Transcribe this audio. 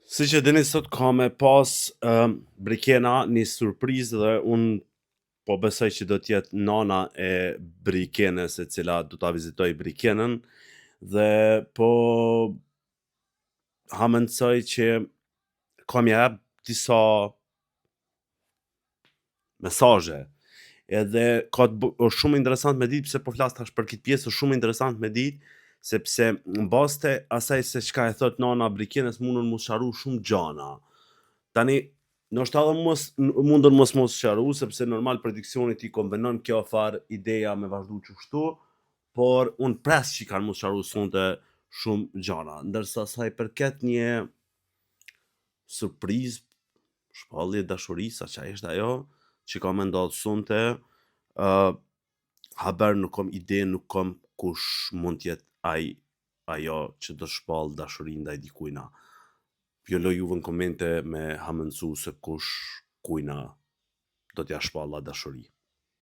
Si që dini sot ka me pas Brikena një surprizë dhe unë po besoj që do t'jetë nana e Brikenes e cila do t'a vizitoj Brikenën dhe po hamendësoj që ka më jap disa mesazhe. Edhe është shumë interesant me ditë pse po flas tash për këtë pjesë, është shumë interesant me ditë sepse n'bazë të asaj se çka e thot nana Brikenes mundun mos sharu shumë gjana. Tani ndoshta edhe mundën mos sharu sepse normal prediksioni ti kombinon kjo far ideja me vazhdu kështu, por unë pres që kanë mos sharu sonte shumë gjana, ndërsa sa i përket një surprizë, shpallje dashurisë, sa ishte ajo që ka me ndodhë sonte, haber nuk kom ide, nuk kom kush mund tjetë ajo që do shpall dashurin ndaj dikujna. Pjolo juve në komente me hamendësu se kush kujna do t'ja shpalla dashuri.